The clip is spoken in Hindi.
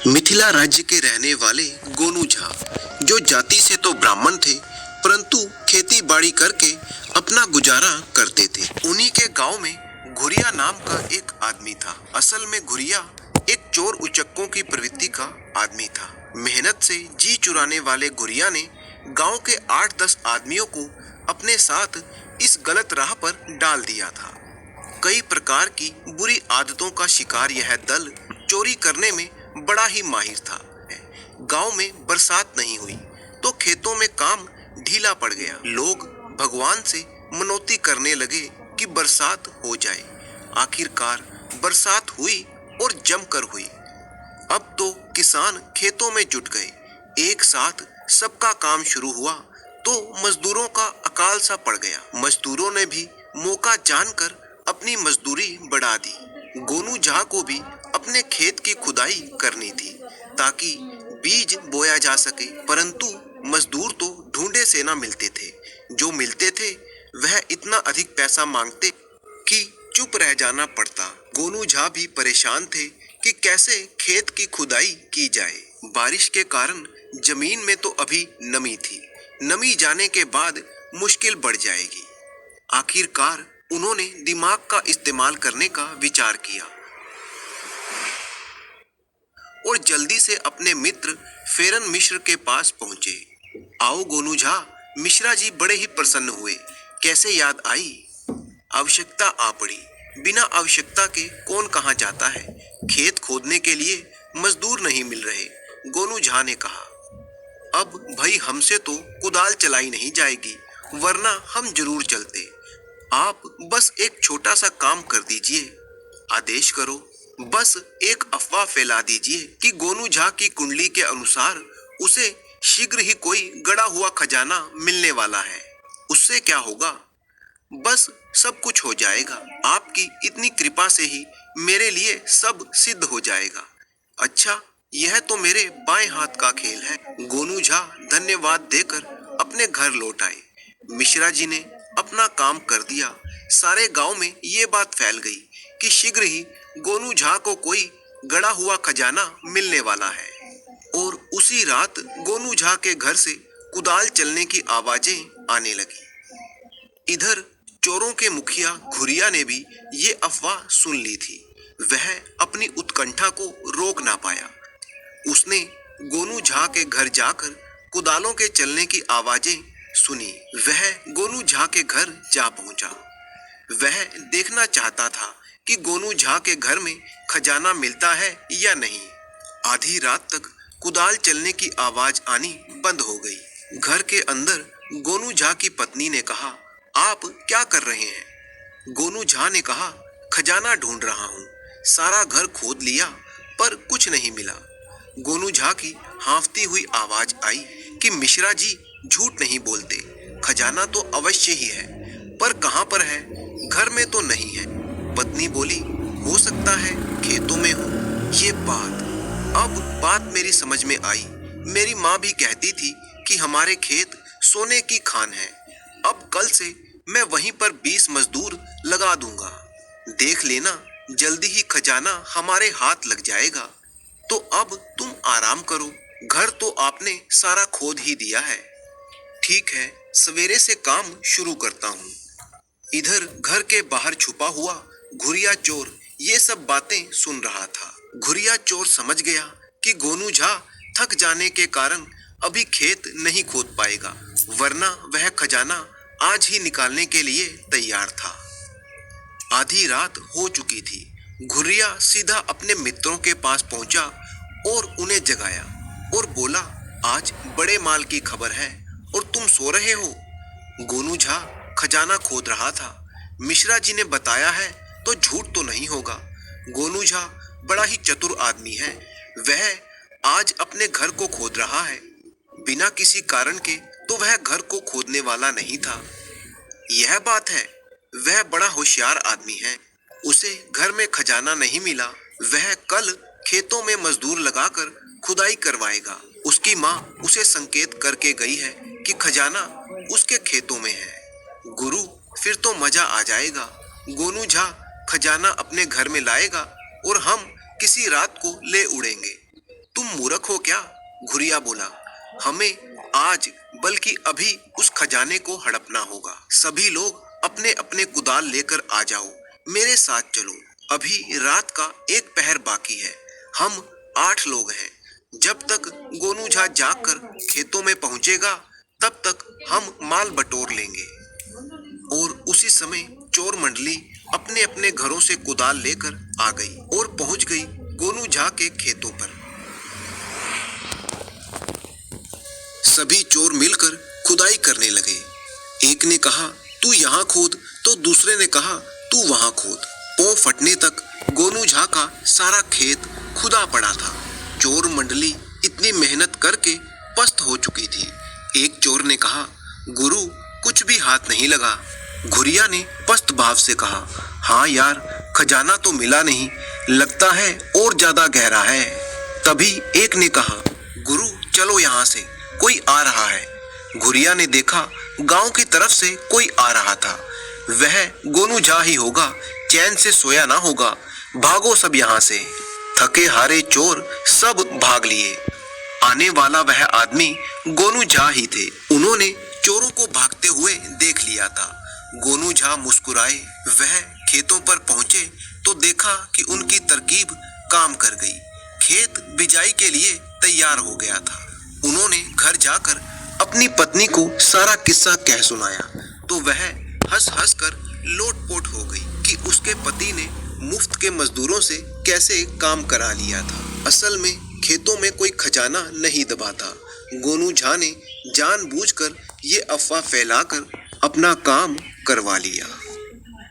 मिथिला राज्य के रहने वाले गोनू झा, जो जाति से तो ब्राह्मण थे, परंतु खेती बाड़ी करके अपना गुजारा करते थे। उन्हीं के गांव में घुरिया नाम का एक आदमी था। असल में घुरिया एक चोर उचक्कों की प्रवृत्ति का आदमी था। मेहनत से जी चुराने वाले घुरिया ने गांव के 8-10 आदमियों को अपने साथ इस गलत राह पर डाल दिया था। कई प्रकार की बुरी आदतों का शिकार यह दल चोरी करने में बड़ा ही माहिर था। गांव में बरसात नहीं हुई तो खेतों में काम ढीला पड़ गया। लोग भगवान से मनौती करने लगे कि बरसात हो जाए। आखिरकार बरसात हुई और जमकर हुई। अब तो किसान खेतों में जुट गए। एक साथ सबका काम शुरू हुआ तो मजदूरों का अकाल सा पड़ गया। मजदूरों ने भी मौका जानकर अपनी मजदूरी बढ़ा दी। गोनू झा को भी अपने खेत की खुदाई करनी थी ताकि बीज बोया जा सके, परंतु मजदूर तो ढूंढे से ना मिलते थे। जो मिलते थे वह इतना अधिक पैसा मांगते कि चुप रह जाना पड़ता। गोनू झा भी परेशान थे कि कैसे खेत की खुदाई की जाए। बारिश के कारण जमीन में तो अभी नमी थी। नमी जाने के बाद मुश्किल बढ़ जाएगी। आखिरकार उन्होंने दिमाग का इस्तेमाल करने का विचार किया और जल्दी से अपने मित्र फेरन मिश्र के पास पहुंचे। आओ गोनू झा, मिश्रा जी बड़े ही प्रसन्न हुए। कैसे याद आई? आवश्यकता आ पड़ी। बिना आवश्यकता के कौन कहां जाता है? खेत खोदने के लिए मजदूर नहीं मिल रहे। गोनू झा ने कहा, अब भाई हमसे तो कुदाल चलाई नहीं जाएगी, वरना हम जरूर चलते। आप बस एक छोटा सा काम कर दीजिए। आदेश करो। बस एक अफवाह फैला दीजिए कि गोनू झा की कुंडली के अनुसार उसे शीघ्र ही कोई गड़ा हुआ खजाना मिलने वाला है। उससे क्या होगा? बस सब कुछ हो जाएगा। आपकी इतनी कृपा से ही मेरे लिए सब सिद्ध हो जाएगा। अच्छा, यह तो मेरे बाएं हाथ का खेल है। गोनू झा धन्यवाद देकर अपने घर लौट आए। मिश्रा जी ने अपना काम कर दिया। सारे गांव में ये बात फैल गई कि शीघ्र ही गोनू झा को कोई गड़ा हुआ खजाना मिलने वाला है। और उसी रात गोनू झा के घर से कुदाल चलने की आवाजें आने लगी। इधर चोरों के मुखिया घुरिया ने भी ये अफवाह सुन ली थी। वह अपनी उत्कंठा को रोक ना पाया। उसने गोनू झा के घर जाकर कुदालों के चलने की आवाजें सुनी। वह गोनू झा के घर जा पहुंचा। वह देखना चाहता था कि गोनू झा के घर में खजाना मिलता है या नहीं। आधी रात तक कुदाल चलने की आवाज आनी बंद हो गई। घर के अंदर गोनू झा की पत्नी ने कहा, आप क्या कर रहे हैं? गोनू झा ने कहा, खजाना ढूंढ रहा हूँ। सारा घर खोद लिया पर कुछ नहीं मिला। गोनू झा की हांफती हुई आवाज आई कि मिश्रा जी झूठ नहीं बोलते, खजाना तो अवश्य ही है, पर कहां पर है? घर में तो नहीं है। पत्नी बोली, हो सकता है खेतों में हो। ये अब बात मेरी समझ में आई। मेरी माँ भी कहती थी कि हमारे खेत सोने की खान है। अब कल से मैं वहीं पर 20 मजदूर लगा दूंगा। देख लेना, जल्दी ही खजाना हमारे हाथ लग जाएगा। तो अब तुम आराम करो। घर तो आपने सारा खोद ही दिया है। ठीक है, सवेरे से काम शुरू करता हूँ। इधर घर के बाहर छुपा हुआ घुरिया चोर ये सब बातें सुन रहा था। घुरिया चोर समझ गया कि गोनू झा थक जाने के कारण अभी खेत नहीं खोद पाएगा, वरना वह खजाना आज ही निकालने के लिए तैयार था। आधी रात हो चुकी थी। घुरिया सीधा अपने मित्रों के पास पहुंचा और उन्हें जगाया और बोला, आज बड़े माल की खबर है और तुम सो रहे हो। गोनू झा खजाना खोद रहा था। मिश्रा जी ने बताया है तो झूठ तो नहीं होगा। गोनू झा बड़ा ही चतुर आदमी है। वह आज अपने घर को खोद रहा है। बिना किसी कारण के तो वह घर को खोदने वाला नहीं था। यह बात है, वह बड़ा होशियार आदमी है। उसे घर में खजाना नहीं मिला। वह कल खेतों में मजदूर लगाकर खुदाई करवाएगा। उसकी माँ उसे संकेत करके गई है कि खजाना उसके खेतों में है। गुरु, फिर तो मजा आ जाएगा। गोनू झा खजाना अपने घर में लाएगा और हम किसी रात को ले उड़ेंगे। तुम मूर्ख हो क्या? घुरिया बोला। हमें आज बल्कि अभी उस खजाने को हड़पना होगा। सभी लोग अपने अपने कुदाल लेकर आ जाओ, मेरे साथ चलो। अभी रात का एक पहर बाकी है। हम 8 लोग हैं। जब तक गोनू झा जागकर खेतों में पहुंचेगा, तब तक हम माल बटोर लेंगे। और उसी समय चोर मंडली अपने अपने घरों से कुदाल लेकर आ गई और पहुंच गई गोनू झा के खेतों पर। सभी चोर मिलकर खुदाई करने लगे। एक ने कहा तू यहाँ खोद, तो दूसरे ने कहा तू वहां खोद। पांव फटने तक गोनू झा का सारा खेत खुदा पड़ा था। चोर मंडली इतनी मेहनत करके पस्त हो चुकी थी। एक चोर ने कहा गुरु, कुछ भी हाथ नहीं लगा। घुरिया ने पस्त भाव से कहा हाँ यार, खजाना तो मिला नहीं, लगता है और ज्यादा गहरा है। तभी एक ने कहा गुरु चलो यहाँ से, कोई आ रहा है। घुरिया ने देखा गांव की तरफ से कोई आ रहा था। वह गोनू झा ही होगा, चैन से सोया ना होगा। भागो सब यहाँ से। थके हारे चोर सब भाग लिए। आने वाला वह आदमी गोनू झा ही थे। उन्होंने चोरों को भागते हुए देख लिया था। गोनू झा मुस्कुराए। वह खेतों पर पहुंचे तो देखा कि उनकी तरकीब काम कर गई। खेत बिजाई के लिए तैयार हो गया था। उन्होंने घर जाकर अपनी पत्नी को सारा किस्सा कह सुनाया तो वह हंस हंस कर लोटपोट हो गई कि उसके पति ने मुफ्त के मजदूरों से कैसे काम करा लिया था। असल में खेतों में कोई खजाना नहीं दबा था। गोनू झा ने जानबूझकर ये अफवाह फैलाकर अपना काम करवा लिया।